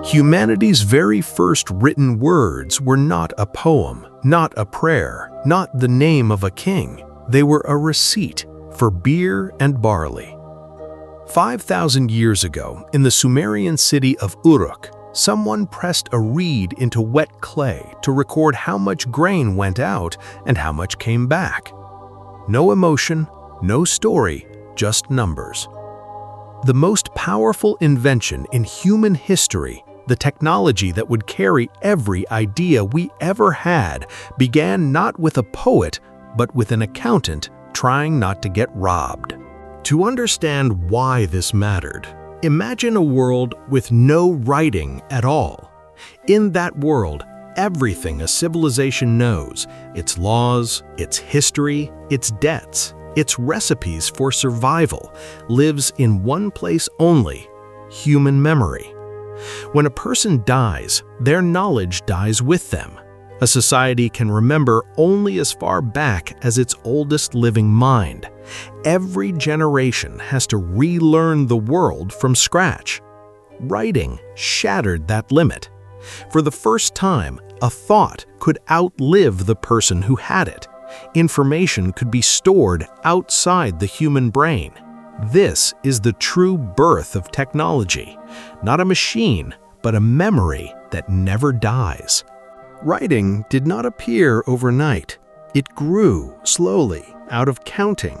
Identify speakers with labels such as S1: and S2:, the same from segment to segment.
S1: Humanity's very first written words were not a poem, not a prayer, not the name of a king. They were a receipt for beer and barley. 5,000 years ago, in the Sumerian city of Uruk, someone pressed a reed into wet clay to record how much grain went out and how much came back. No emotion, no story, just numbers. The most powerful invention in human history, the technology that would carry every idea we ever had, began not with a poet, but with an accountant trying not to get robbed. To understand why this mattered, imagine a world with no writing at all. In that world, everything a civilization knows, its laws, its history, its debts, its recipes for survival, lives in one place only: human memory. When a person dies, their knowledge dies with them. A society can remember only as far back as its oldest living mind. Every generation has to relearn the world from scratch. Writing shattered that limit. For the first time, a thought could outlive the person who had it. Information could be stored outside the human brain. This is the true birth of technology. Not a machine, but a memory that never dies. Writing did not appear overnight. It grew slowly out of counting.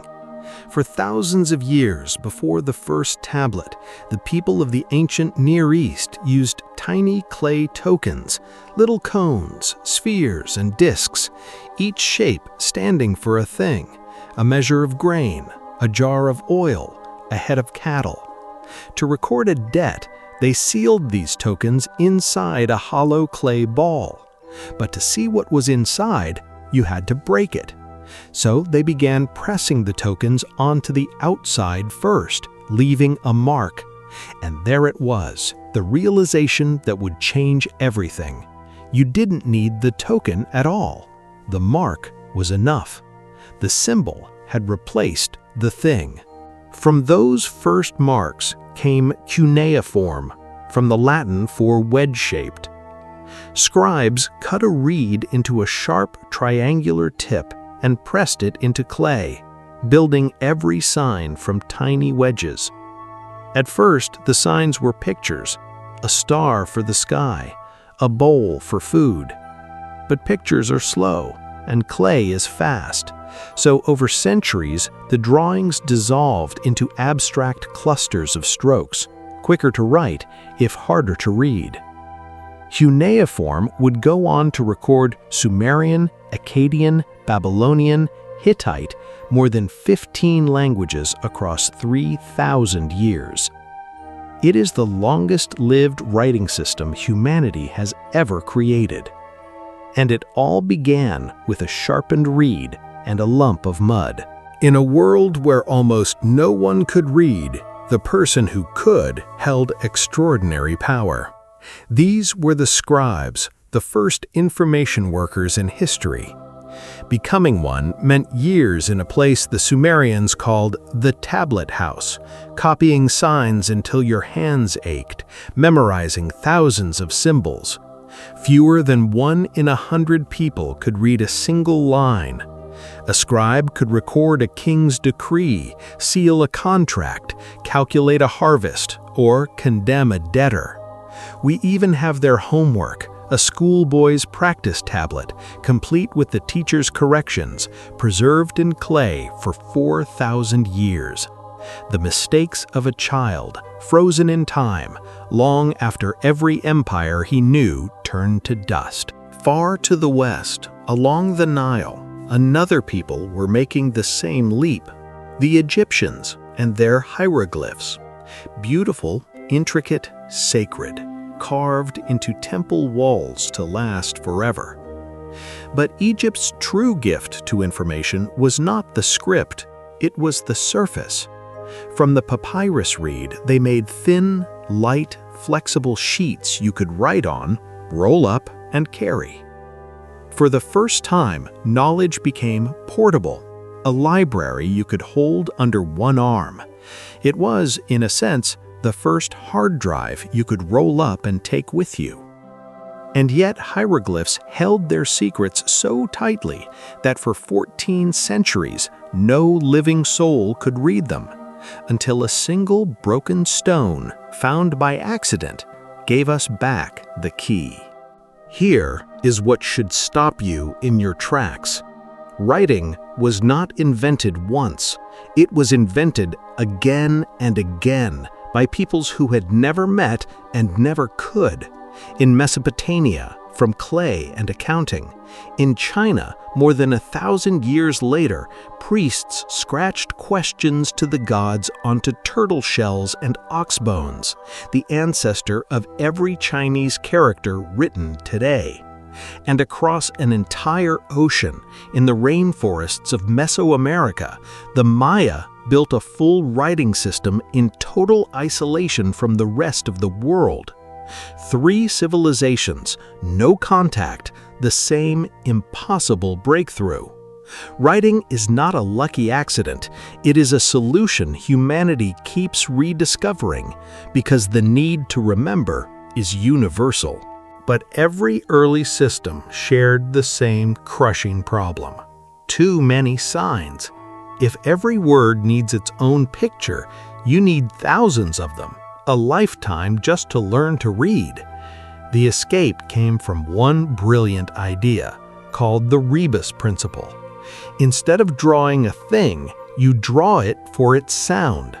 S1: For thousands of years before the first tablet, the people of the ancient Near East used tiny clay tokens, little cones, spheres, and discs, each shape standing for a thing: a measure of grain, a jar of oil, a head of cattle. To record a debt, they sealed these tokens inside a hollow clay ball. But to see what was inside, you had to break it. So they began pressing the tokens onto the outside first, leaving a mark. And there it was, the realization that would change everything. You didn't need the token at all. The mark was enough. The symbol had replaced the thing. From those first marks came cuneiform, from the Latin for wedge-shaped. Scribes cut a reed into a sharp triangular tip and pressed it into clay, building every sign from tiny wedges. At first, the signs were pictures: a star for the sky, a bowl for food. But pictures are slow, and clay is fast. So over centuries, the drawings dissolved into abstract clusters of strokes, quicker to write, if harder to read. Cuneiform would go on to record Sumerian, Akkadian, Babylonian, Hittite, more than 15 languages across 3,000 years. It is the longest-lived writing system humanity has ever created. And it all began with a sharpened reed and a lump of mud. In a world where almost no one could read, the person who could held extraordinary power. These were the scribes, the first information workers in history. Becoming one meant years in a place the Sumerians called the tablet house, copying signs until your hands ached, memorizing thousands of symbols. Fewer than 1 in 100 people could read a single line. A scribe could record a king's decree, seal a contract, calculate a harvest, or condemn a debtor. We even have their homework, a schoolboy's practice tablet, complete with the teacher's corrections, preserved in clay for 4,000 years. The mistakes of a child, frozen in time, long after every empire he knew turned to dust. Far to the west, along the Nile, another people were making the same leap: the Egyptians and their hieroglyphs. Beautiful, intricate, sacred, carved into temple walls to last forever. But Egypt's true gift to information was not the script, it was the surface. From the papyrus reed, they made thin, light, flexible sheets you could write on, roll up, and carry. For the first time, knowledge became portable, a library you could hold under one arm. It was, in a sense, the first hard drive you could roll up and take with you. And yet hieroglyphs held their secrets so tightly that for 14 centuries no living soul could read them, until a single broken stone found by accident gave us back the key. Here is what should stop you in your tracks. Writing was not invented once. It was invented again and again by peoples who had never met and never could. In Mesopotamia, from clay and accounting. In China, more than 1,000 years later, priests scratched questions to the gods onto turtle shells and ox bones, the ancestor of every Chinese character written today. And across an entire ocean, in the rainforests of Mesoamerica, the Maya built a full writing system in total isolation from the rest of the world. 3 civilizations, no contact, the same impossible breakthrough. Writing is not a lucky accident. It is a solution humanity keeps rediscovering because the need to remember is universal. But every early system shared the same crushing problem. Too many signs. If every word needs its own picture, you need thousands of them. A lifetime just to learn to read. The escape came from one brilliant idea, called the rebus principle. Instead of drawing a thing, you draw it for its sound.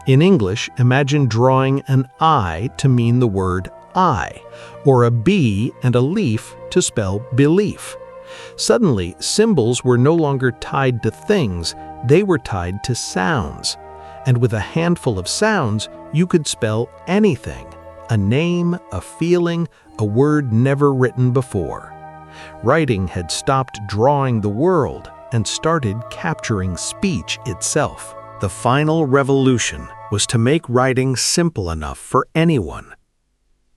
S1: In English, imagine drawing an I to mean the word I, or a B and a leaf to spell belief. Suddenly, symbols were no longer tied to things, they were tied to sounds. And with a handful of sounds, you could spell anything, a name, a feeling, a word never written before. Writing had stopped drawing the world and started capturing speech itself. The final revolution was to make writing simple enough for anyone.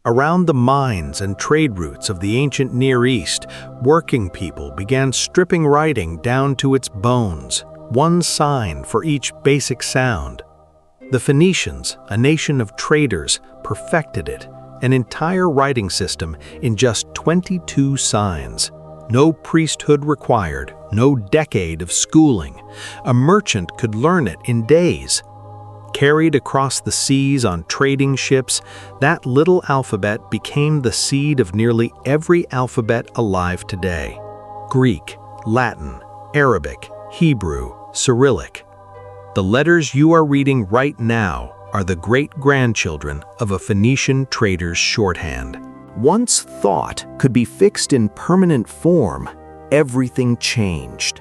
S1: Around the mines and trade routes of the ancient Near East, working people began stripping writing down to its bones, one sign for each basic sound. The Phoenicians, a nation of traders, perfected it, an entire writing system in just 22 signs. No priesthood required, no decade of schooling. A merchant could learn it in days. Carried across the seas on trading ships, that little alphabet became the seed of nearly every alphabet alive today. Greek, Latin, Arabic, Hebrew, Cyrillic. The letters you are reading right now are the great-grandchildren of a Phoenician trader's shorthand. Once thought could be fixed in permanent form, everything changed.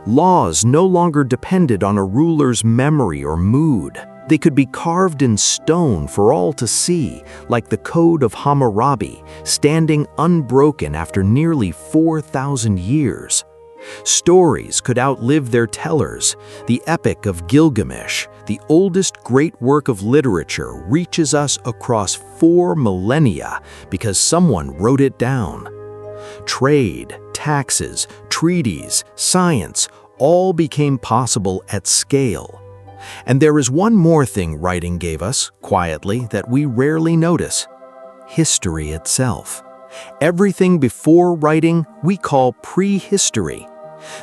S1: Laws no longer depended on a ruler's memory or mood. They could be carved in stone for all to see, like the Code of Hammurabi, standing unbroken after nearly 4,000 years. Stories could outlive their tellers. The Epic of Gilgamesh, the oldest great work of literature, reaches us across 4 millennia because someone wrote it down. Trade, taxes, treaties, science, all became possible at scale. And there is one more thing writing gave us, quietly, that we rarely notice: history itself. Everything before writing we call prehistory.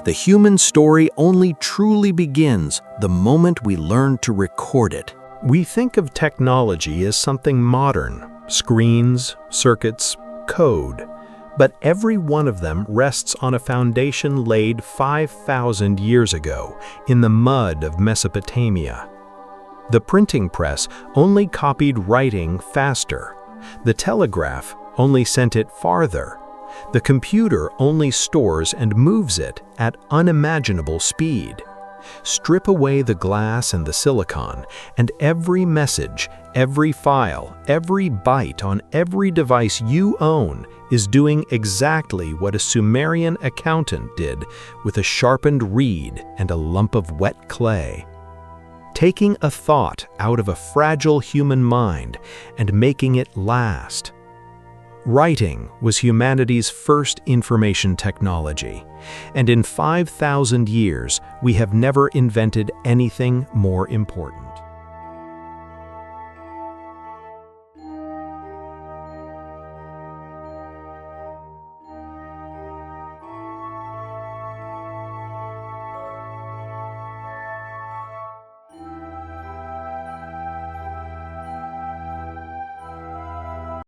S1: The human story only truly begins the moment we learn to record it. We think of technology as something modern, screens, circuits, code. But every one of them rests on a foundation laid 5,000 years ago in the mud of Mesopotamia. The printing press only copied writing faster. The telegraph only sent it farther. The computer only stores and moves it at unimaginable speed. Strip away the glass and the silicon, and every message, every file, every byte on every device you own is doing exactly what a Sumerian accountant did with a sharpened reed and a lump of wet clay. Taking a thought out of a fragile human mind and making it last. Writing was humanity's first information technology, and in 5,000 years we have never invented anything more important.